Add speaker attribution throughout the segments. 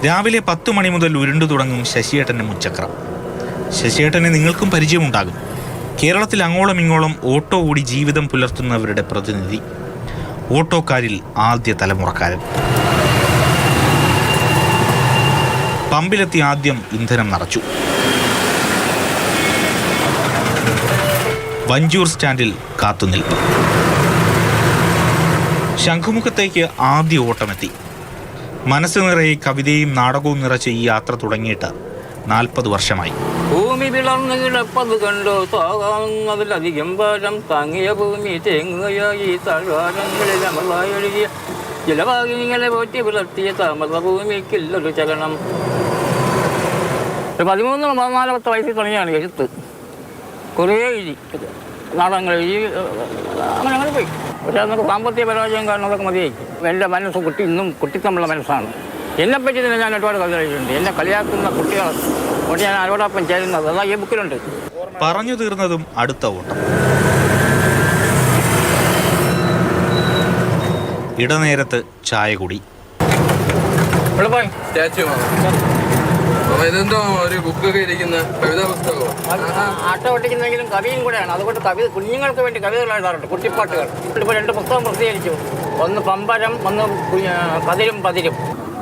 Speaker 1: രാവിലെ 10 മണി മുതൽ ഉരുണ്ടു തുടങ്ങും ശശിയേട്ടൻ്റെ മുച്ചക്രം. ശശിയേട്ടനെ നിങ്ങൾക്കും പരിചയമുണ്ടാകും. കേരളത്തിൽ അങ്ങോളം ഇങ്ങോളം ഓട്ടോ ഓടി ജീവിതം പുലർത്തുന്നവരുടെ പ്രതിനിധി. ഓട്ടോക്കാരിൽ ആദ്യ തലമുറക്കാരൻ. പമ്പിലെത്തി ആദ്യം ഇന്ധനം നിറച്ചു. വഞ്ചൂർ സ്റ്റാൻഡിൽ കാത്തുനിൽപ്പ്. ശംഖുമുഖത്തേക്ക് ആദ്യ ഓട്ടമെത്തി. മനസ്സ് നിറയെ കവിതയും നാടകവും നിറച്ച് ഈ യാത്ര തുടങ്ങിയിട്ട് 40 വർഷമായി.
Speaker 2: ഭൂമി പിളർന്നു കിടപ്പത് കണ്ടോ താങ്ങാതിലധികം ഭാരം താങ്ങിയ ഭൂമി തേങ്ങയായി താഴ്വാരങ്ങളിൽ അമർവായൊഴുകിയ ജലവാഹിനികളെ പോറ്റി പുലർത്തിയ താമസ ഭൂമിക്കുള്ളൊരു ചലനം. 13-14 വയസ്സിൽ തുടങ്ങിയാണ് എഴുത്ത്. കുറേ എഴുതി, നാടകങ്ങൾ എഴുതി, അങ്ങനെ പോയി. പക്ഷേ അന്നൊക്കെ സാമ്പത്തിക പരാജയം കാരണം അതൊക്കെ മതിയായി. എൻ്റെ മനസ്സ് ഇന്നും കുട്ടിത്തമുള്ള മനസ്സാണ്. എന്നെപ്പറ്റി തന്നെ ഞാൻ ഒരുപാട് കവിത എഴുതിയിട്ടുണ്ട്. എന്നെ കളിയാക്കുന്ന കുട്ടികൾ കൊണ്ട് ഞാൻ ആരോടൊപ്പം ചേരുന്നത് അതാ ഈ ബുക്കിലുണ്ട്.
Speaker 1: പറഞ്ഞു തീർന്നതും അടുത്ത ഓട്ടം. ഇടനേരത്ത് ചായ കുടി.
Speaker 3: ഇതെന്തോ ഒരു ബുക്കൊക്കെ ഇരിക്കുന്ന കവിതാ പുസ്തകമോ?
Speaker 2: ആട്ട ഒട്ടിക്കുന്നെങ്കിലും കവിയും കൂടെയാണ്. അതുകൊണ്ട് കവിത കുഞ്ഞുങ്ങൾക്ക് വേണ്ടി കവിതകൾ എഴുതാറുണ്ട്, കുട്ടിപ്പാട്ടുകൾ. ഇപ്പോൾ 2 പുസ്തകം പ്രസിദ്ധീകരിച്ചു. ഒന്ന് പമ്പരം, ഒന്ന് പതിരും പതിരും.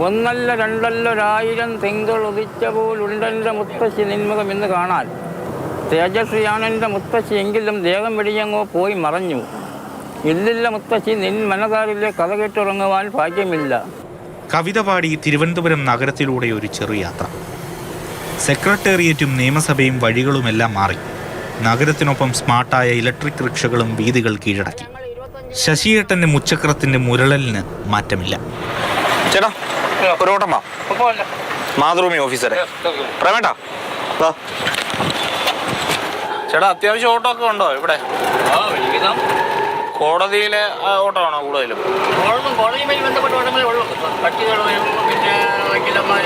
Speaker 2: ഒന്നല്ല രണ്ടല്ല 1000 തിങ്കൾ ഉദിച്ച പോലുണ്ടെൻ്റെ മുത്തശ്ശി നിന്മുഖം ഇന്ന് കാണാൻ. തേജസ്വിയാണെൻ്റെ മുത്തശ്ശി, എങ്കിലും ദേഹം വെടിയങ്ങോ പോയി മറഞ്ഞു. ഇല്ലില്ല മുത്തശ്ശി, നിൻ മനതാരിലെ കഥ കേട്ടുറങ്ങുവാൻ ഭാഗ്യമില്ല.
Speaker 1: കവിത പാടി തിരുവനന്തപുരം നഗരത്തിലൂടെ ഒരു ചെറുയാത്ര. സെക്രട്ടേറിയറ്റും നിയമസഭയും വഴികളുമെല്ലാം മാറി. നഗരത്തിനൊപ്പം സ്മാർട്ടായ ഇലക്ട്രിക് റിക്ഷകളും വീതികൾ കീഴടക്കി. ശശിയേട്ടൻ്റെ മുച്ചക്രത്തിൻ്റെ മുരളലിന് മാറ്റമില്ല.
Speaker 4: ചേട്ടാ, ഒരു ഓട്ടം വാ. മാതൃഭൂമി ഓഫീസറെ പ്രേമേട്ടാ. ചേട്ടാ, അത്യാവശ്യം ഓട്ടോ ഒക്കെ ഉണ്ടോ ഇവിടെ? കോടതിയിലെ ഓട്ടമാണോ കൂടുതലും?
Speaker 2: കോടതിയുമായി ബന്ധപ്പെട്ട ഓട്ടങ്ങളേ ഉള്ളൂ. കക്ഷികൾ പിന്നെ വക്കീലന്മാർ.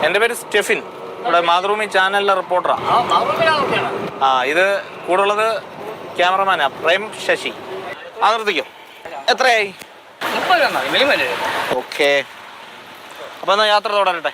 Speaker 4: എൻ്റെ പേര് സ്റ്റെഫിൻ, ഇവിടെ മാതൃഭൂമി ചാനലിലെ റിപ്പോർട്ടറാണ്. ഇത് കൂടുള്ളത് ക്യാമറമാനാ പ്രേം ശശി. നിർത്തിക്കോ. എത്രയായി?
Speaker 2: 30
Speaker 4: ഓക്കെ, അപ്പോൾ എന്നാൽ യാത്ര തുടരട്ടെ.